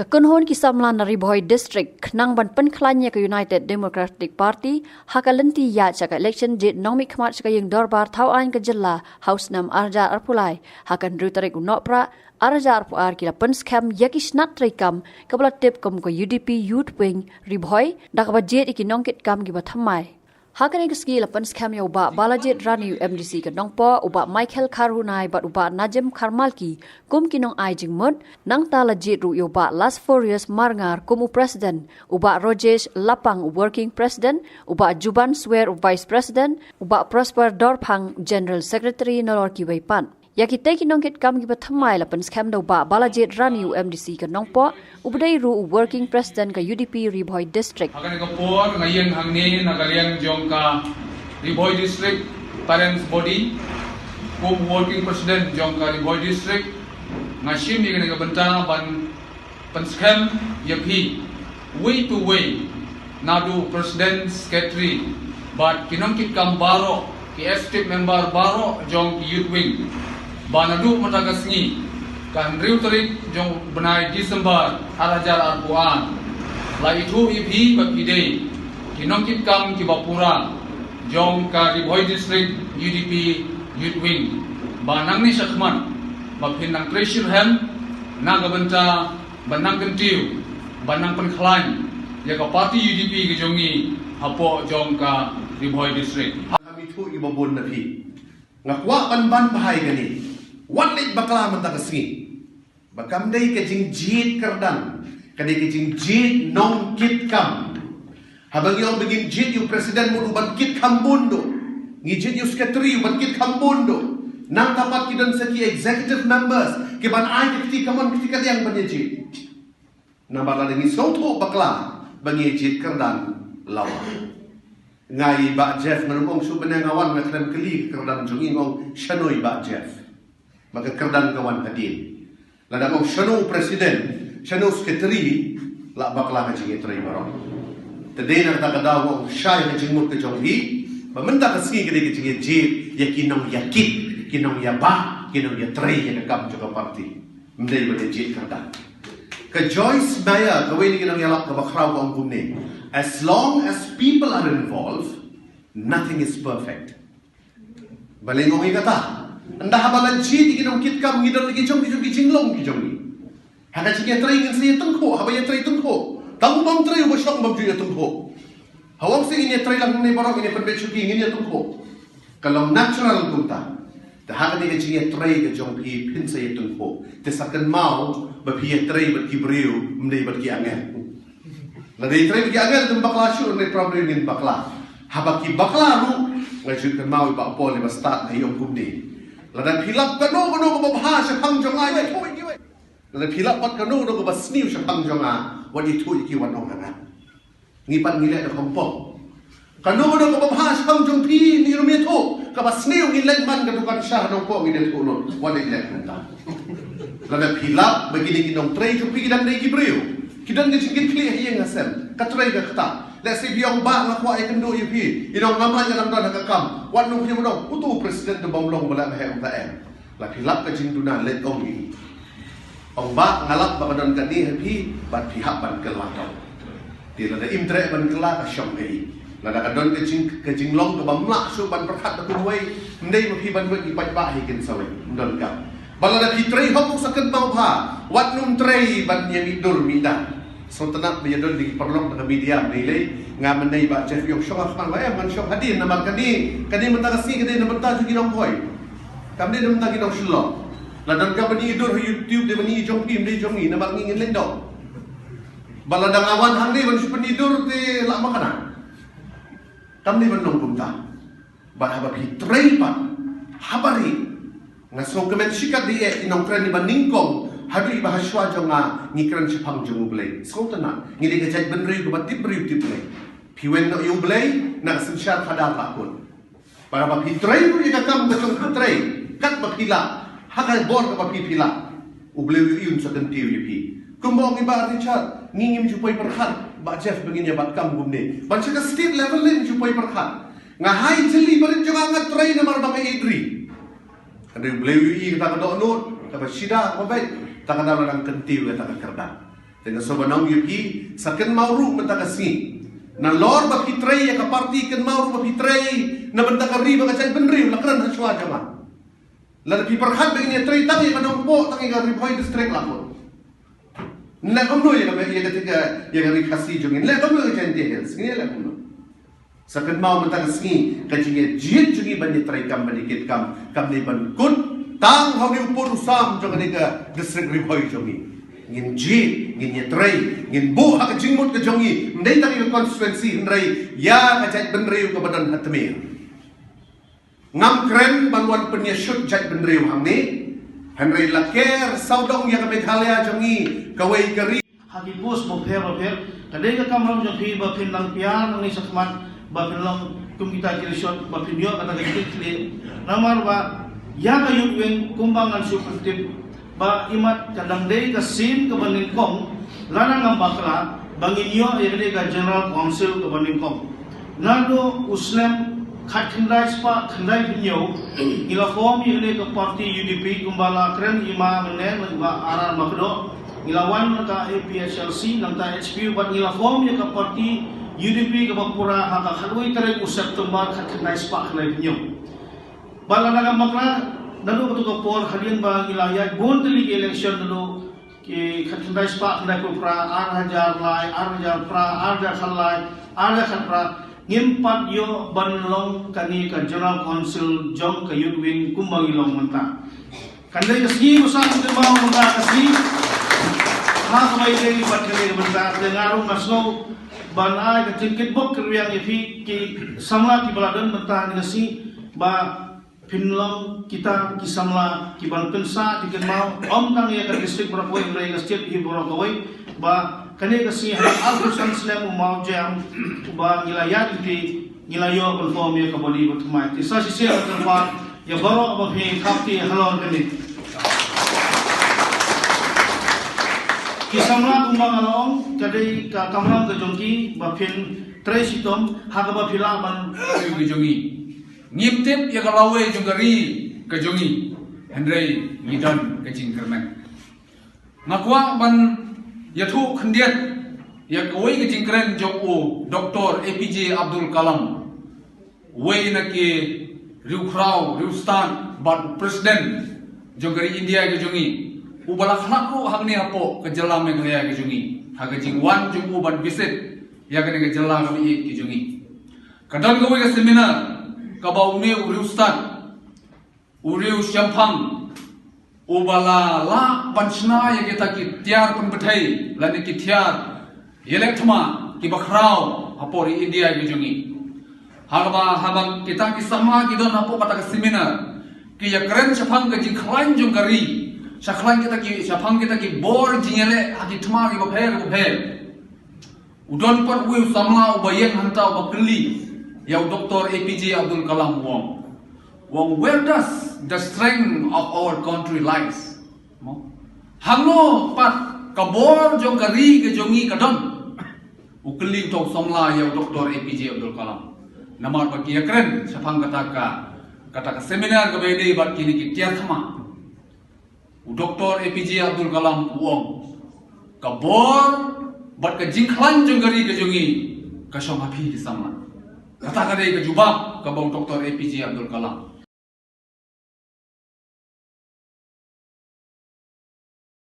Kekunhon kisamlan na Riboy District nang ban penklanya ke United Democratic Party hakalenti ya caka election jet nongmi kmat caka yang dorbar tauan ke jela House 6 Arja Arpulai hakan rutarik unopra Arja Arpuar kila penskam yakis nat rekam kabla tip kom ko UDP Youth Wing Riboy dakaba jet iki nongkit kam giba thamai hakan ikski la penskam ya uba balajit rani MDC ke nongpo uba Michael Karhunai bat uba Najem Karmalki kum kinong ai jingmut nang tala jit ru uba Las Furious Marngar kumu president uba Rojesh Lapang working president uba Juban Swear vice president uba Prosper Dorphang general secretary nolor ki weipan yakite kinong kit kam giba thamai la penskam do ba balajit rani MDC ke nongpo ubdai ru working president ke UDP Riboy District akan ikapur ngayon hangni nagalian jong ka Riboy District parents body kum working president jong ka Riboy District ngasim yang nagabenta ban penskam yakhi way to way nadu president secretary but kinong kit kam baro ki estate member baro jong ki youth wing banadu matagasngi kan riu tarik jong benai Disember arajar arpuan la itu ibi bakide kinong kit kam ki bapura jong ka Riboy District UDP Youth Wing banang ni sakman maphin nang treasure hem nagabenta banang kentiu banang penkhlain ya ka party UDP ke jongi hapo jong ka Riboy District kami tu ibabon na pi ngakwa ban bahay gani Wanlit bakla mentagasngi. Bakam day kajing jit kardan. Kadai kajing jit nong kit kam. Habang yung begin jit yung presiden mo uban kit kam bundo. Ngijit yung secretary uban kit kam bundo. Nang tapat kidan sa ki executive members. Kiban ay kiti kamon kiti kadiyang banyajit. Nambala dengi soto bakla. Bangi jit kardan lawa. Ngai ba Jeff ngarumong subanangawan ngakrem keli kardan jungingong shanoy ba Jeff. Maka kerdan kawan hadin. Lada mong syanu presiden, syanu sekretari, la bakla ka jingi tray barong. Tadai na takadaw ang syay ka jingmut ka jonghi, pamenta ka singi ka di ka jingi jit, ya kinong yakit, kinong yaba, kinong yatray, ya nakam juga parti. Mday ba di jit kerdan. Ka Joyce Meyer, kawin ni kinong yalak ka bakraw ka ang kumne. As long as people are involved, nothing is perfect. Balingong ikata. Anda habalan jit ikinong kit kam ngidon lagi jong jinglong ki jong ni. Haka chike tray ngin siya tungko, habaya tray tungko. Tang bang tray ubo syok mabju ya tungko. Hawang sing ini tray lang ni barok ini perbechuki ngin ya tungko. Kalau natural kunta. Da haka ni chike tray ke jong pi pin sa ya tungko. Te sakan mau ba pi tray ba ki breu mdai ba ki angel. La dei tray ki angel tum bakla syur ni problem ngin bakla. Habaki bakla ru ngajut kan mau ba pol ba start na yung kumdi. Ladan pilap kanu ko babha sa pangjong ay thôi ki. Ladan pilap pat kanu ko basniu sa pangjong a wadi thôi ki wan ong nga. Ngipan ngile da kompong. Kanu ko babha sa pangjong pi ni rumeto ka basniu ngile man ka tukan sya no po ngile ko wadi le kanta. Ladan pilap begini kinong tray jo pi kidan dei gibreu. Kidan ni singit kli hiyeng asem. Ka tray ka kata. Let's say biyong ba nga kwa ikendo yupi. Inong namanya lang doon nakakam. Wan nung hiyo mo utu president do bamlong wala mahayang taem. Lakilap ka jinduna let ong yi. Ong ba ngalap ba kadon kani happy bat pihak ban kelataw. Tila na imtre ban kelata syong ei. Lada kadon ka jinglong do bamla so ban perkat da kunway. Ndey mahiban mo ipat ba hikin sawe. Ndon ka. Balada ki tray hokok sa kadmaw ha. Wat nung tray ban niya midur mida. So tanak biyadon di perlong dengan media nilai ngamen nei ba Jeff yung syok kan wa man syok hadin naman kani mentagasi kani naman ta jugi nong koy kamde naman ta ginong shlo ladan ka bani idur YouTube de bani jong pim de jong ni naman ngin lendo baladang awan hangni ban penidur te la makana kamde ban nong kumta ba habab hitray pa habari ngaso kemen sikat di inong kren ni baningkong hadu iba haswa jonga ngikran sipang jongu blay sotana ngili gajat benri ko batip bri blay piwen no yung blay na sinsyar kadar lakon para ba pitray ko ikakam batong pitray kat mapila hakal bor ka mapipila ublay yun sa kantiw yupi kumbong iba Richard ngingim jupoy perkhat ba Jeff begin ya batkam gumne ban sa state level len jupoy perkhat nga high jeli barin jonga nga tray na marbang idri kada ublay yu kata kada onot kata sida mabay takadaw lang kentiu kata kerdan Tengah sobanong yupi saken mauru mentaka singi. Na lor ba fitrei ya ka parti ken mauru ba fitrei na mentaka ri ba kacai benri lakran haswa jama. Lalu pi perhat begini trei tangi kanong po tangi ka Riboy district lapor. Na kamno ya ka ya ketika ya ka rikasi jongin. La kamno ka janti hel. Singi la kamno. Saken mau mentaka singi kajinge jit jungi bani trei kam bani kit kam ni ban kun tang hau ni upur usam jong ka district Riboy jongi. Ngin jit, ngin nyetrai, ngin bu hak jingmut ke jongi, mendai tangi konstituensi hendrai ya kajat benriu ke badan hatmir. Ngam keren banguan penyesyut jat benriu hang ni, hendrai laker saudong ya ke Meghalaya jongi, kawai keri. Hagi bos bopher, kadai ke kamram jongi bapin lang pian ngi sakman bapin lang kum kita kirisot bapin yo kata kekli. Namar ba ya kayut weng kumbangan supertip ba imat kadang day ka sim ke Baningkong lanang ang bakla bangin yo ay ka General Council ke Baningkong nado uslem khat khandai spa khandai pinyo ila form ay ka party UDP kumbala kren ima menen ba aran makdo ilawan ka APSLC nang ta HPU bat ila form ay ka party UDP ka pura haka halway tare usap tumbar khat khandai spa khandai pinyo bala nang bakla Lalu betul kapor halian bang ilayah bon teli election lalu ki khatandai spa khandai pra arhajar lai arhajar pra arhajar khalai arhajar pra ngimpat yo banlong kani ka General Council jong ka Yudwin kumbang ilong menta kandai kasih usah mau menta kasih ha kamai dei bat kani menta dengaru masno ban ai ka tiket bok kriang ifi ki samla ki baladan menta kasih ba Pinlong kita kisamla kiban pensa diken mau om tang ya ka district Boracay rai ka state hi Boracay ba kani kasi alhusan slam mau jam ba nilayat di nilayo konform ya ka bali batmai ti sa si sia terpa ya baro ba phi kapti halon kani kisamla kumbang along kadai ka kamram ka jongki ba phin tresitom hagaba philaban ke jongi ngimtip ya kalawe jongari ke jongi hendrai ngidan ke jingkermen ngakwa ban ya thu khandiat ya kawai ke jingkeren joku Dr. APJ Abdul Kalam wei na ke riu stan ban presiden jongari India ke jongi ubala khnaku hangni apo ke jela Meghalaya ke jongi haga jingwan joku ban visit ya ke jela ke jongi kadang kawai ke seminar kabau ne uriu stan uriu syampang ubala la banchna ya kita ki tiar pun betai lani ki tiar elektma ki bakrau hapori India ki jongi halba habang kita ki sama ki don hapo kata ke seminar ki ya keren syapang ke jing khlain jong gari syakhlain kita ki syapang kita ki bor jingele haki tma ki bapher udon par ui samla ubayen hanta ubakli ya Dr. APJ Abdul Kalam Wong, where does the strength of our country lies? Hangno pat kabor jong kari ke jongi kadon ukli tok somla ya Dr. APJ Abdul Kalam namar bagi ya keren sapang kata seminar ke bede bat kini ki tiathma Dr. APJ Abdul Kalam kabor bat ke jingklan jong kari ke jongi ka shomapi di samla kata kadai ke jubab ke bau Dr. APJ Abdul Kalam